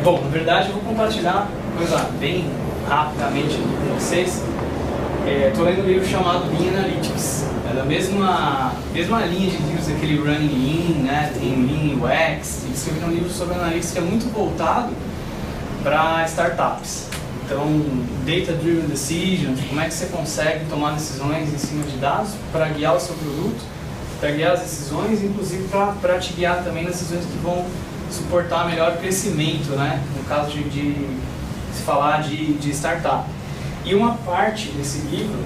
Bom, na verdade eu vou compartilhar coisa bem rapidamente com vocês. Estou lendo um livro chamado Lean Analytics. É da mesma linha de livros, aquele Running Lean, né? Tem Lean UX. Eles escreveram um livro sobre analytics que é muito voltado para startups. Então, Data Driven Decisions, como é que você consegue tomar decisões em cima de dados para guiar o seu produto, para guiar as decisões, inclusive para te guiar também nas decisões que vão suportar melhor o crescimento, né? No caso de se falar de startup. E uma parte desse livro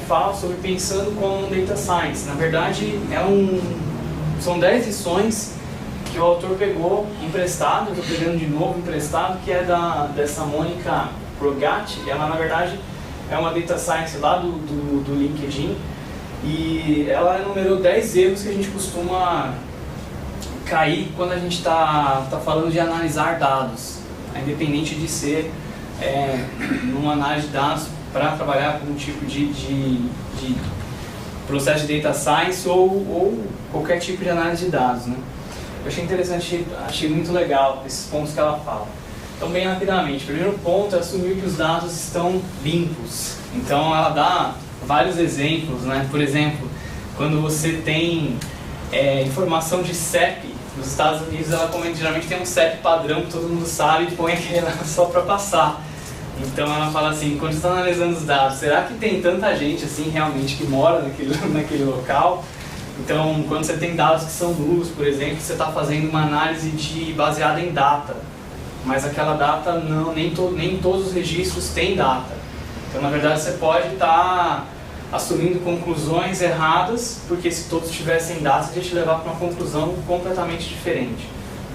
fala sobre pensando como Data Science. Na verdade, são 10 lições que o autor pegou emprestado, eu estou pegando de novo emprestado, que é dessa Mônica Progatti. Ela, na verdade, é uma Data Science lá do LinkedIn, e ela enumerou 10 erros que a gente costuma cair quando a gente está falando de analisar dados, independente de ser numa análise de dados para trabalhar com um tipo de processo de Data Science ou qualquer tipo de análise de dados, né? Eu achei interessante, achei muito legal esses pontos que ela fala. Então, bem rapidamente, o primeiro ponto é assumir que os dados estão limpos. Então, ela dá vários exemplos, né? Por exemplo, quando você tem informação de CEP, nos Estados Unidos ela geralmente tem um CEP padrão que todo mundo sabe e põe aquele lá só para passar. Então ela fala assim, quando você está analisando os dados, será que tem tanta gente assim realmente que mora naquele local? Então, quando você tem dados que são nulos, por exemplo, você está fazendo uma análise baseada em data, mas aquela data nem todos os registros têm data. Então, na verdade, você pode estar assumindo conclusões erradas, porque se todos tivessem dados, ia te levar para uma conclusão completamente diferente.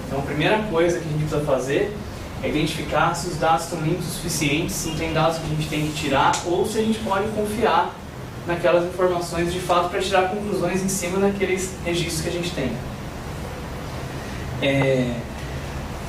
Então, a primeira coisa que a gente precisa fazer é identificar se os dados estão limpos o suficiente, se não tem dados que a gente tem que tirar, ou se a gente pode confiar naquelas informações de fato para tirar conclusões em cima daqueles registros que a gente tem.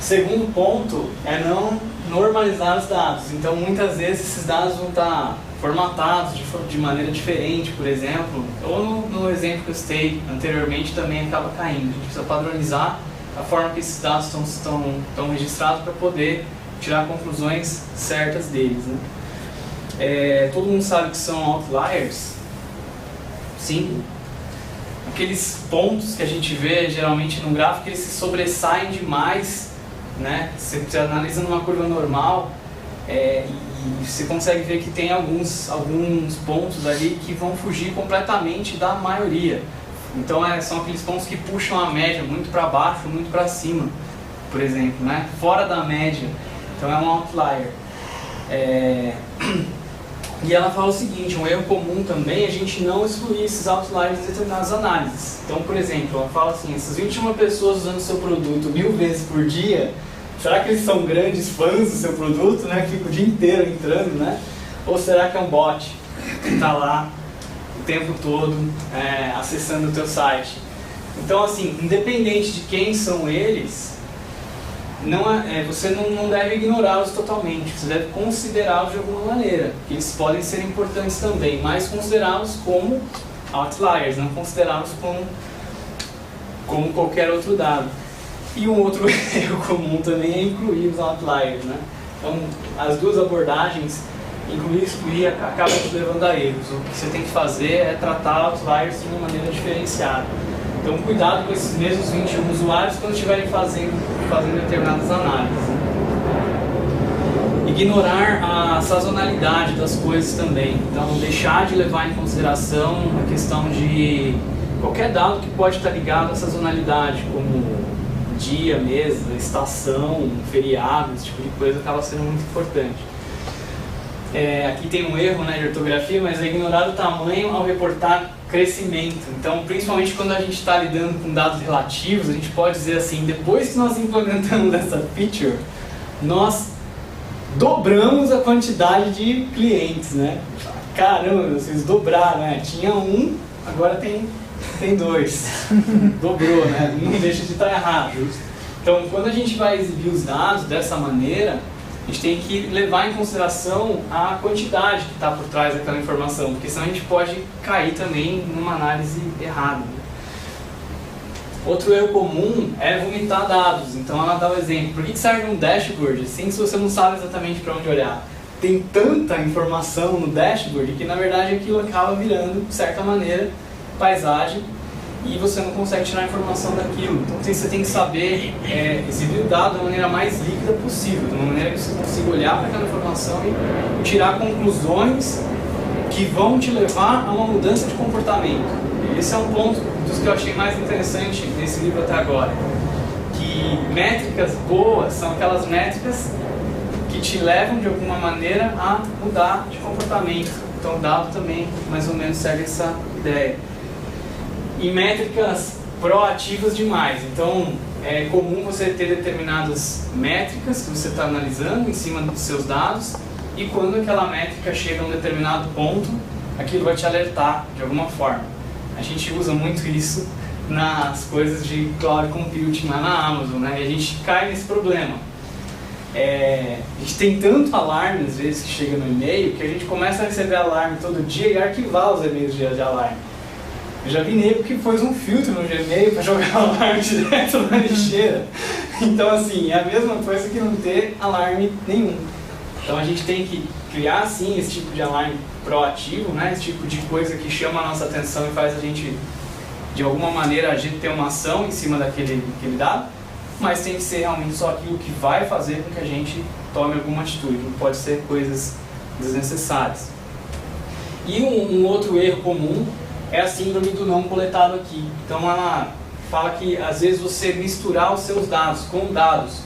Segundo ponto é não normalizar os dados. Então, muitas vezes esses dados vão estar formatados de maneira diferente, por exemplo, ou no exemplo que eu citei anteriormente também acaba caindo. A gente precisa padronizar a forma que esses dados estão registrados para poder tirar conclusões certas deles, né? Todo mundo sabe que são outliers? Sim. Aqueles pontos que a gente vê geralmente no gráfico, eles se sobressaem demais, né? Você analisa numa curva normal e você consegue ver que tem alguns pontos ali que vão fugir completamente da maioria. Então são aqueles pontos que puxam a média muito para baixo, muito para cima, por exemplo, né? Fora da média. Então é um outlier. E ela fala o seguinte, um erro comum também é a gente não excluir esses outliers de determinadas análises. Então, por exemplo, ela fala assim, essas 21 pessoas usando o seu produto 1000 vezes por dia, será que eles são grandes fãs do seu produto, né? Que fica o dia inteiro entrando, né? Ou será que é um bot que está lá o tempo todo acessando o teu site? Então, assim, independente de quem são eles, você não deve ignorá-los totalmente, você deve considerá-los de alguma maneira, que eles podem ser importantes também, mas considerá-los como outliers, não considerá-los como qualquer outro dado. E um outro erro comum também é incluir os outliers, né? Então, as duas abordagens, incluir e excluir, acaba te levando a erros. O que você tem que fazer é tratar outliers de uma maneira diferenciada. Então, cuidado com esses mesmos 21 usuários quando estiverem fazendo determinadas análises. Ignorar a sazonalidade das coisas também. Então, deixar de levar em consideração a questão de qualquer dado que pode estar ligado à sazonalidade, como dia, mês, estação, feriado, esse tipo de coisa acaba sendo muito importante. Aqui tem um erro, né, de ortografia, mas é ignorar o tamanho ao reportar crescimento. Então, principalmente quando a gente está lidando com dados relativos, a gente pode dizer assim, depois que nós implementamos essa feature, nós dobramos a quantidade de clientes, né? Caramba, vocês dobraram, né? Tinha um, agora tem 2. Dobrou, né? Não deixa de estar errado. Então, quando a gente vai exibir os dados dessa maneira, a gente tem que levar em consideração a quantidade que está por trás daquela informação, porque senão a gente pode cair também numa análise errada. Outro erro comum é vomitar dados. Então ela dá o exemplo. Por que serve um dashboard? Assim, se você não sabe exatamente para onde olhar. Tem tanta informação no dashboard que na verdade aquilo acaba virando, de certa maneira, paisagem e você não consegue tirar a informação daquilo. Então você tem que saber exibir o dado da maneira mais líquida possível, de uma maneira que você consiga olhar para aquela informação e tirar conclusões que vão te levar a uma mudança de comportamento. E esse é um ponto dos que eu achei mais interessante nesse livro até agora. Que métricas boas são aquelas métricas que te levam de alguma maneira a mudar de comportamento. Então o dado também mais ou menos segue essa ideia. E métricas proativas demais. Então é comum você ter determinadas métricas que você está analisando em cima dos seus dados e quando aquela métrica chega a um determinado ponto, aquilo vai te alertar de alguma forma. A gente usa muito isso nas coisas de cloud computing lá na Amazon, né? E a gente cai nesse problema. A gente tem tanto alarme às vezes que chega no e-mail que a gente começa a receber alarme todo dia e arquivar os e-mails de alarme. Eu já vi nego que pôs um filtro no Gmail para jogar alarme direto na lixeira. Então assim, é a mesma coisa que não ter alarme nenhum. Então a gente tem que criar sim esse tipo de alarme proativo, né? Esse tipo de coisa que chama a nossa atenção e faz a gente, de alguma maneira, a gente ter uma ação em cima daquele dado, mas tem que ser realmente só aquilo que vai fazer com que a gente tome alguma atitude, não pode ser coisas desnecessárias. E um outro erro comum é a síndrome do não coletado aqui. Então ela fala que às vezes você misturar os seus dados com dados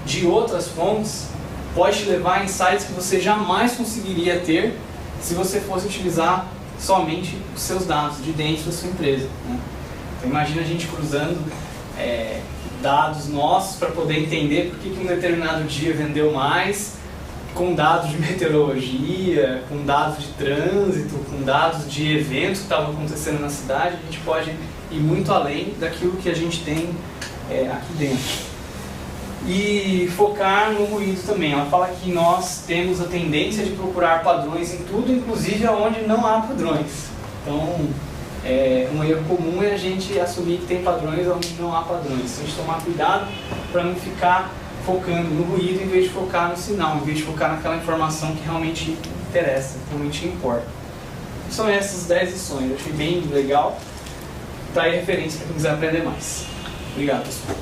de outras fontes pode te levar a insights que você jamais conseguiria ter se você fosse utilizar somente os seus dados de dentro da sua empresa, né? Então imagina a gente cruzando dados nossos para poder entender por que um determinado dia vendeu mais, com dados de meteorologia, com dados de trânsito, com dados de eventos que estavam acontecendo na cidade. A gente pode ir muito além daquilo que a gente tem aqui dentro. E focar no ruído também. Ela fala que nós temos a tendência de procurar padrões em tudo, inclusive onde não há padrões. Então, um erro comum é a gente assumir que tem padrões onde não há padrões. Então, a gente tomar cuidado para não ficar focando no ruído em vez de focar no sinal, em vez de focar naquela informação que realmente interessa, que realmente importa. São essas 10 lições. Eu achei bem legal. Tá aí referência para quem quiser aprender mais. Obrigado, pessoal.